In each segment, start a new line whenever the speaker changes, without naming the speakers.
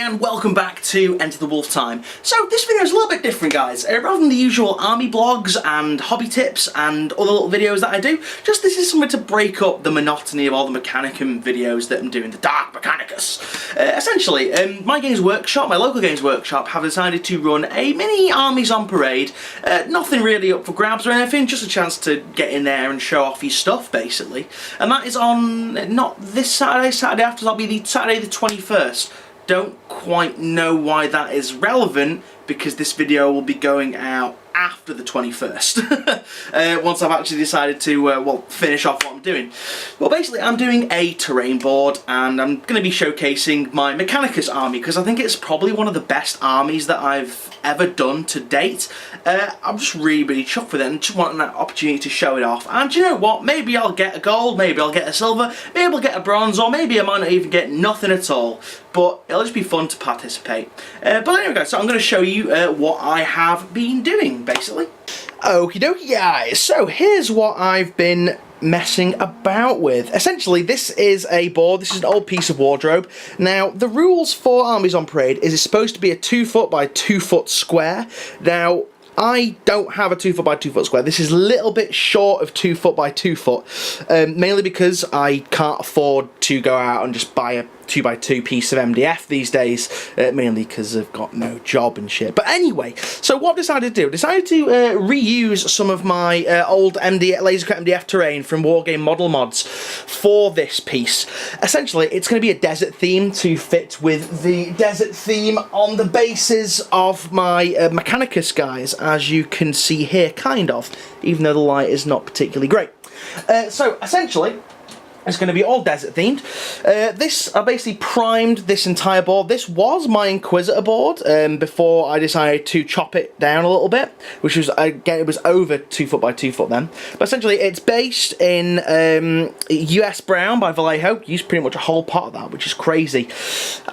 and welcome back to Enter the Wolf Time. So this video is a little bit different, guys. Rather than the usual army blogs and hobby tips and other little videos that I do, just this is something to break up the monotony of all the Mechanicum videos that I'm doing, the Dark Mechanicus. Essentially, my Games Workshop, my local Games Workshop, have decided to run a mini Armies on Parade. Nothing really up for grabs or anything, just a chance to get in there and show off your stuff, basically. And that is on, not this Saturday, Saturday after, that'll be the Saturday the 21st. Don't quite know why that is relevant, because this video will be going out after the 21st, once I've actually decided to, well, finish off what I'm doing. Well, basically, I'm doing a terrain board, and I'm going to be showcasing my Mechanicus army, because I think it's probably one of the best armies that I've ever done to date. I'm just really chuffed with it, and just wanting that opportunity to show it off. And you know what? Maybe I'll get a gold, maybe I'll get a silver, maybe I'll get a bronze, or maybe I might not even get nothing at all. But it'll just be fun to participate. But anyway, guys, so I'm going to show you what I have been doing, basically. Okie dokie, guys. So here's what I've been messing about with. Essentially, this is a board. This is an old piece of wardrobe. Now, the rules for Armies on Parade is it's supposed to be a 2 foot by 2 foot square. Now, I don't have a 2 foot by 2 foot square. This is a little bit short of 2 foot by 2 foot, mainly because I can't afford to go out and just buy a 2 by 2 piece of MDF these days, mainly because I've got no job and shit. But anyway, so what I decided to do, reuse some of my old laser cut MDF terrain from Wargame Model Mods for this piece. Essentially, it's going to be a desert theme to fit with the desert theme on the bases of my Mechanicus guys, as you can see here, kind of, even though the light is not particularly great. So essentially, it's going to be all desert themed. I basically primed this entire board. This was my Inquisitor board before I decided to chop it down a little bit, which was, again, it was over 2 foot by 2 foot then. But essentially, it's based in US Brown by Vallejo. Used pretty much a whole pot of that, which is crazy.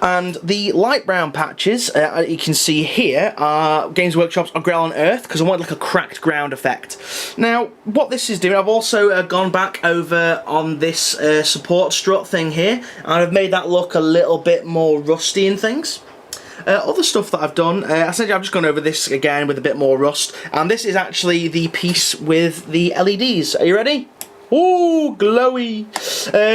And the light brown patches, you can see here, are Games Workshop's Grell on Earth, because I want like a cracked ground effect. Now, what this is doing, I've also gone back over on this support strut thing here, and I've made that look a little bit more rusty and things. Other stuff that I've done, essentially I've just gone over this again with a bit more rust, and this is actually the piece with the LEDs. Are you ready? Ooh, glowy!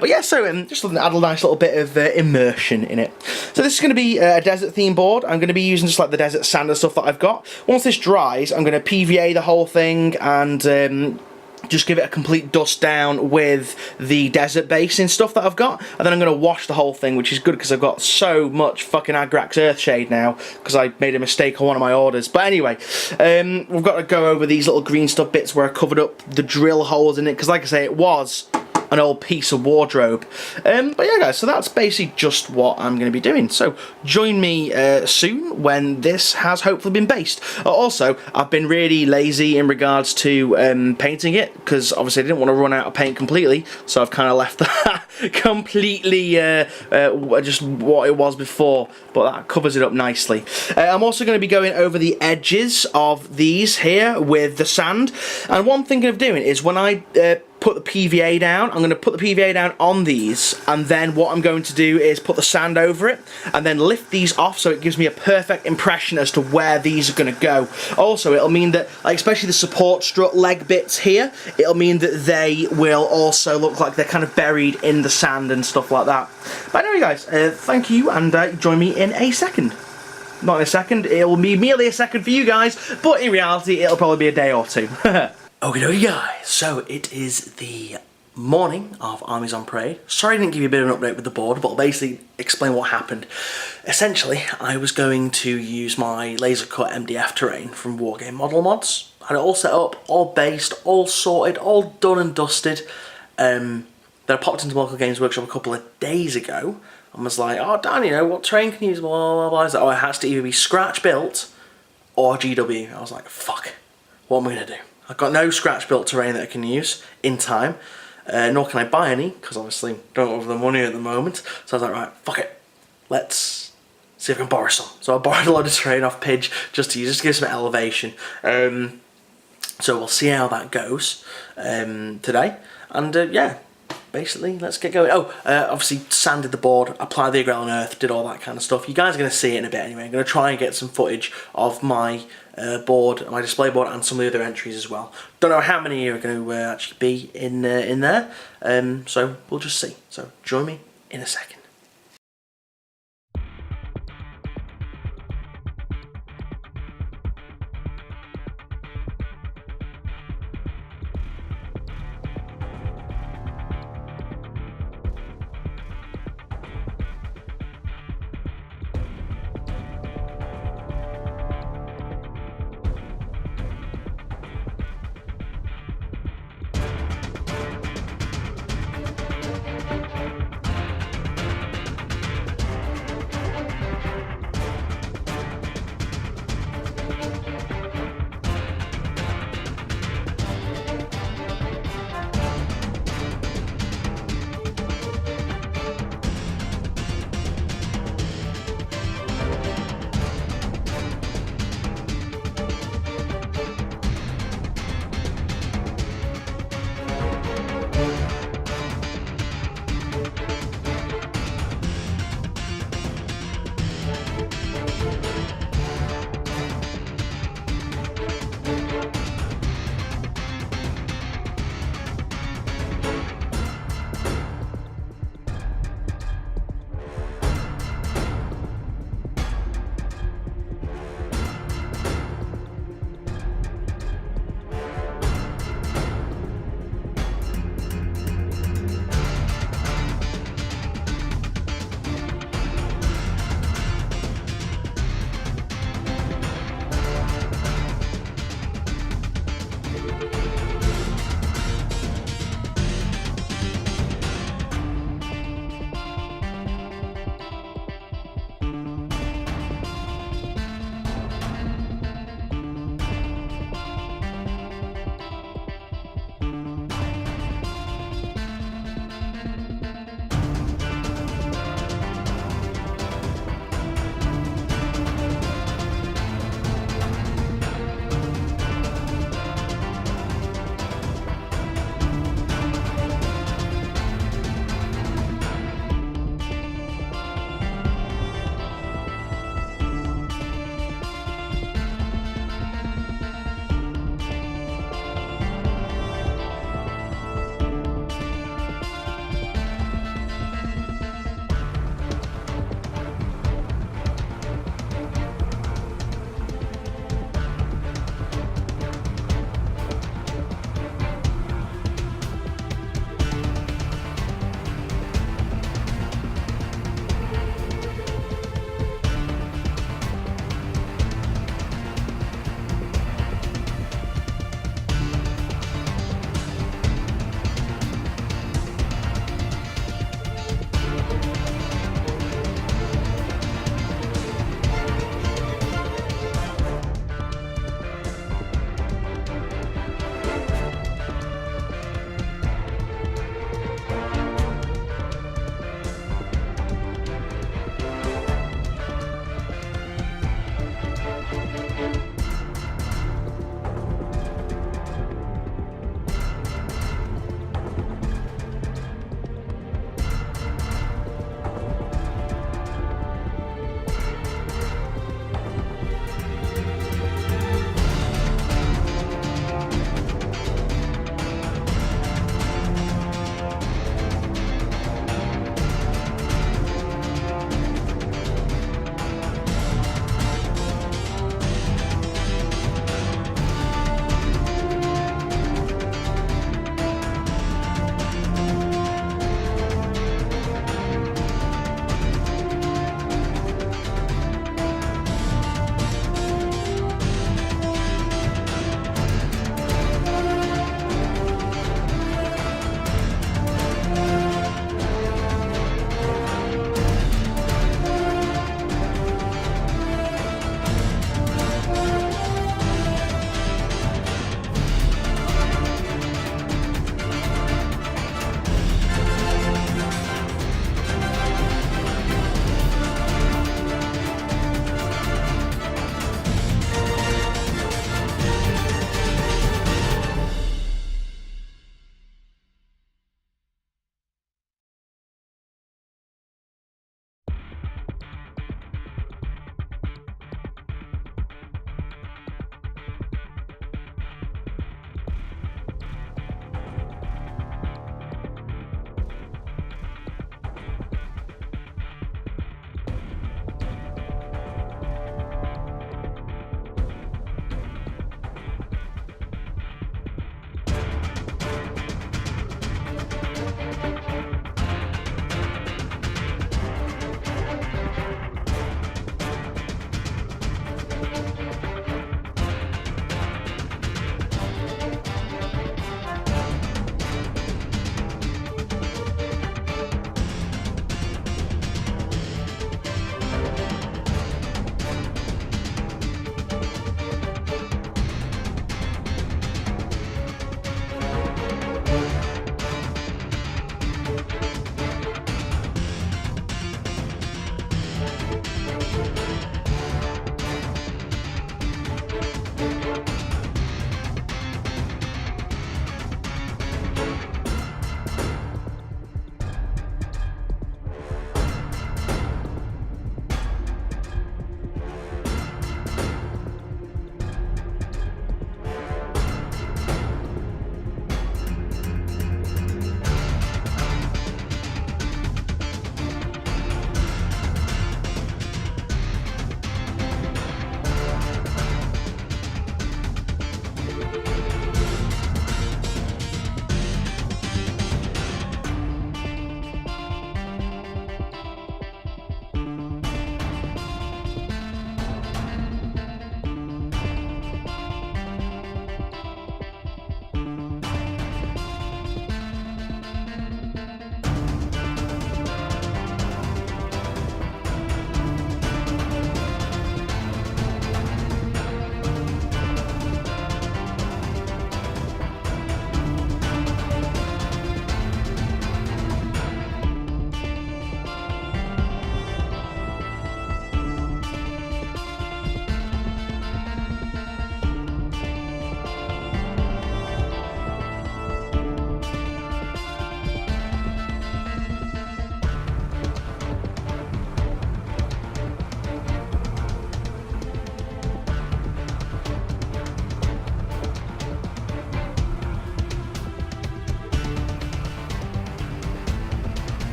But yeah, so just add a nice little bit of immersion in it. So this is going to be a desert theme board. I'm going to be using just like the desert sand and stuff that I've got. Once this dries, I'm going to PVA the whole thing and just give it a complete dust down with the desert base and stuff that I've got, and then I'm going to wash the whole thing, which is good because I've got so much fucking Agrax Earthshade now because I made a mistake on one of my orders. But anyway, we've got to go over these little green stuff bits where I covered up the drill holes in it, because like I say, it was an old piece of wardrobe. But yeah, guys, so that's basically just what I'm going to be doing. So join me soon when this has hopefully been based. Also, I've been really lazy in regards to painting it, because obviously I didn't want to run out of paint completely, so I've kind of left that completely just what it was before, but that covers it up nicely. I'm also going to be going over the edges of these here with the sand, and one thing I'm doing is when I put the PVA down, I'm going to put the PVA down on these, and then what I'm going to do is put the sand over it and then lift these off, so it gives me a perfect impression as to where these are going to go. Also, it'll mean that, like, especially the support strut leg bits here, it'll mean that they will also look like they're kind of buried in the sand and stuff like that. But anyway, guys, thank you, and join me in a second. Not in a second, it'll be merely a second for you guys, but in reality it'll probably be a day or two. Okay, guys, so it is the morning of Armies on Parade. Sorry I didn't give you a bit of an update with the board, but I'll basically explain what happened. Essentially, I was going to use my laser cut MDF terrain from Wargame Model Mods. I had it all set up, all based, all sorted, all done and dusted. Then I popped into local Games Workshop a couple of days ago and was like, oh Dan, you know, what terrain can you use? Blah, blah, blah. I was like, oh, it has to either be scratch built or GW. I was like, fuck, what am I going to do? I've got no scratch built terrain that I can use in time, nor can I buy any, because obviously don't have the money at the moment. So I was like, right, fuck it, let's see if I can borrow some. So I borrowed a load of terrain off Pidge just to use, just to give some elevation. So we'll see how that goes today, and yeah, basically, let's get going. Oh, obviously sanded the board, applied the Grail on Earth, did all that kind of stuff. You guys are going to see it in a bit anyway. I'm going to try and get some footage of my board, my display board, and some of the other entries as well. Don't know how many are going to actually be in there, so we'll just see. So join me in a second.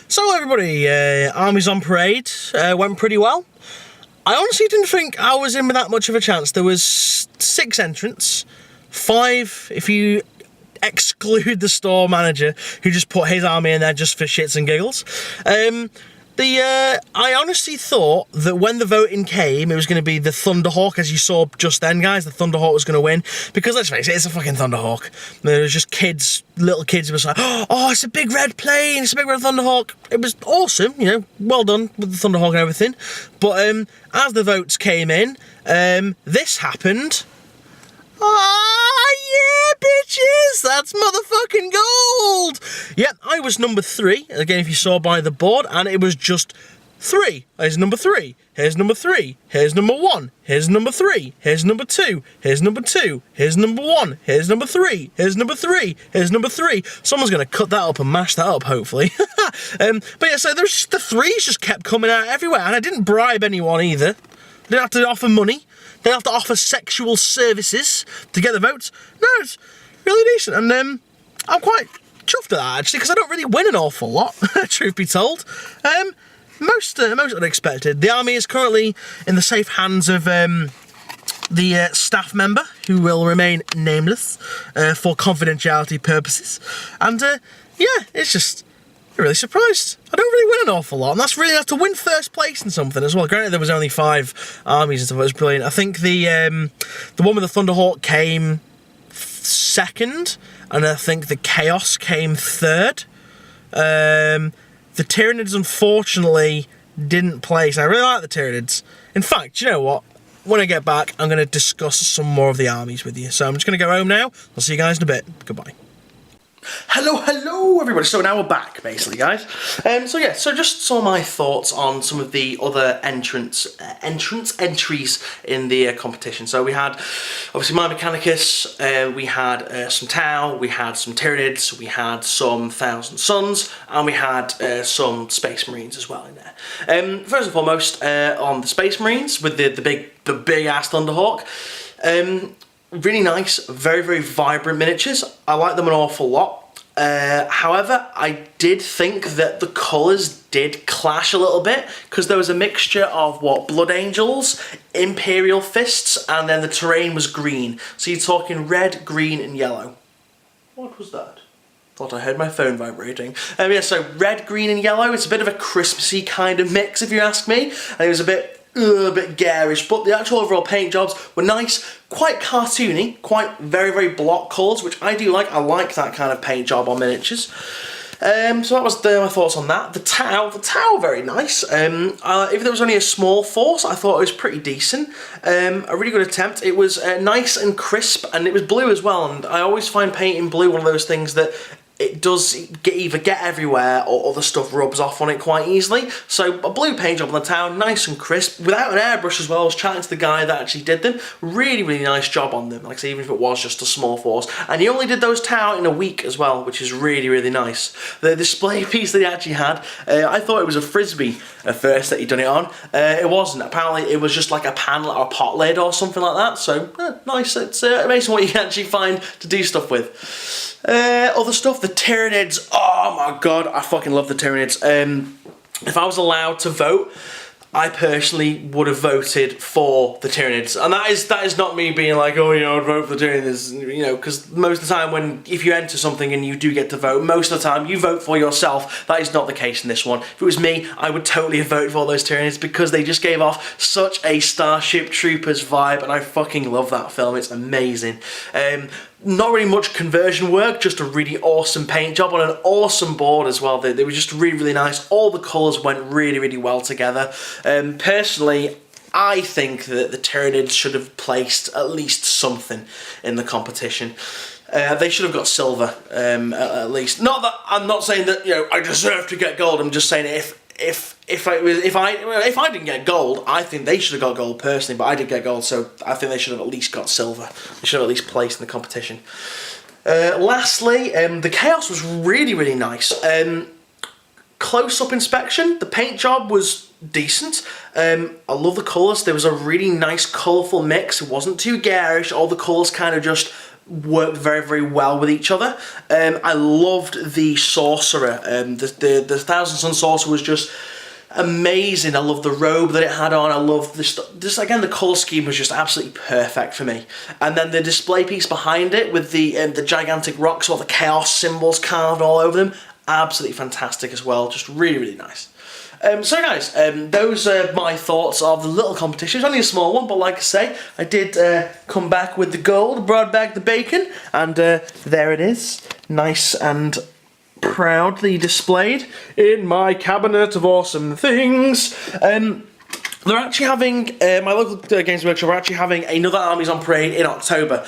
So everybody, Armies on Parade went pretty well. I honestly didn't think I was in with that much of a chance. There was 6 entrants, 5 if you exclude the store manager who just put his army in there just for shits and giggles. I honestly thought that when the voting came, it was going to be the Thunderhawk, as you saw just then, guys. The Thunderhawk was going to win, because let's face it, it's a fucking Thunderhawk. There was just kids, little kids who was like, oh, it's a big red plane, it's a big red Thunderhawk. It was awesome, you know, well done with the Thunderhawk and everything. But as the votes came in, this happened. Yeah, bitches! That's motherfucking gold! Yep, I was number 3, again, if you saw by the board, and it was just 3. Here's number 3, here's number 3, here's number 1, here's number 3, here's number 2, here's number 2, here's number 1, here's number 3, here's number 3, here's number 3. Someone's going to cut that up and mash that up, hopefully. But yeah, so there's the 3s just kept coming out everywhere, and I didn't bribe anyone either. I didn't have to offer money. They have to offer sexual services to get the votes. No, it's really decent, and I'm quite chuffed at that, actually, because I don't really win an awful lot, truth be told. Most unexpected. The army is currently in the safe hands of the staff member, who will remain nameless for confidentiality purposes. And yeah, it's just... I'm really surprised. I don't really win an awful lot, and that's really nice to win first place in something as well. Granted, there was only 5 armies and stuff. It was brilliant. I think the one with the Thunderhawk came 2nd, and I think the Chaos came 3rd. The Tyranids, unfortunately, didn't place. I really like the Tyranids. In fact, you know what? When I get back, I'm going to discuss some more of the armies with you. So I'm just going to go home now. I'll see you guys in a bit. Goodbye. Hello everybody, so now we're back basically, guys. So yeah, so just some of my thoughts on some of the other entries in the competition. So we had obviously my Mechanicus, we had some Tau, we had some Tyranids, we had some Thousand Suns, and we had some Space Marines as well in there. First and foremost, on the Space Marines with the big ass Thunderhawk. Really nice, very vibrant miniatures. I like them an awful lot. However, I did think that the colours did clash a little bit, because there was a mixture of Blood Angels, Imperial Fists, and then the terrain was green. So you're talking red, green, and yellow. What was that? Thought I heard my phone vibrating. Yeah, so red, green, and yellow. It's a bit of a Christmassy kind of mix, if you ask me. And it was a bit garish, but the actual overall paint jobs were nice, quite cartoony, quite very block colours, which I do like. I like that kind of paint job on miniatures. So that was my thoughts on that. The Tau, very nice. If there was only a small force, I thought it was pretty decent. A really good attempt. It was nice and crisp, and it was blue as well. And I always find painting blue one of those things that it does either get everywhere or other stuff rubs off on it quite easily. So a blue paint job on the Tau, nice and crisp, without an airbrush as well. I was chatting to the guy that actually did them. Really nice job on them, like I say, even if it was just a small force. And he only did those Tau in a week as well, which is really nice. The display piece that he actually had, I thought it was a Frisbee at first that he'd done it on. It wasn't. Apparently it was just like a pan or a pot lid or something like that. So nice. It's amazing what you can actually find to do stuff with. Other stuff, the Tyranids. Oh my god, I fucking love the Tyranids. If I was allowed to vote, I personally would have voted for the Tyranids, and that is not me being like, oh, you know, I'd vote for the Tyranids, you know, because most of the time if you enter something and you do get to vote, most of the time you vote for yourself. That is not the case in this one. If it was me, I would totally have voted for all those Tyranids, because they just gave off such a Starship Troopers vibe, and I fucking love that film. It's amazing. Not really much conversion work, just a really awesome paint job on an awesome board as well. They were just really nice. All the colours went really well together. Personally, I think that the Tyranids should have placed at least something in the competition. They should have got silver, at least. Not that I'm not saying that, you know, I deserve to get gold. I'm just saying if I didn't get gold, I think they should have got gold personally, but I did get gold, so I think they should have at least got silver. They should have at least placed in the competition. Lastly, the Chaos was really nice. Close-up inspection, the paint job was decent. I love the colours. There was a really nice colourful mix. It wasn't too garish. All the colours kind of just work very, very well with each other. I loved the Sorcerer. The Thousand Sun Sorcerer was just amazing. I love the robe that it had on. I love this. Just again, the colour scheme was just absolutely perfect for me. And then the display piece behind it with the gigantic rocks, all the chaos symbols carved all over them, absolutely fantastic as well. Just really, really nice. So guys, those are my thoughts of the little competition. It's only a small one, but like I say, I did come back with the gold, brought back the bacon, and there it is, nice and proudly displayed in my cabinet of awesome things. They're actually having, my local Games Workshop are actually having another Armies on Parade in October.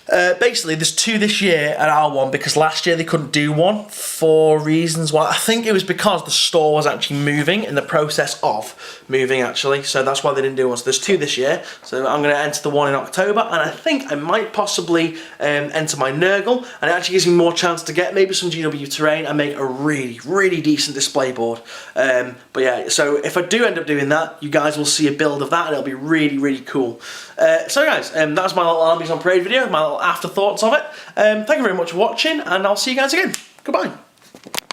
Basically, there's 2 this year at our one because last year they couldn't do one for reasons why. I think it was because the store was actually moving, in the process of moving actually, so that's why they didn't do one. So there's 2 this year, so I'm going to enter the one in October, and I think I might possibly enter my Nurgle, and it actually gives me more chance to get maybe some GW terrain and make a really, really decent display board. But yeah, so if I do end up doing that, you guys will see a build of that, and it'll be really, really cool. So guys, that's my little Armies on Parade video, my little afterthoughts of it. Thank you very much for watching, and I'll see you guys again. Goodbye.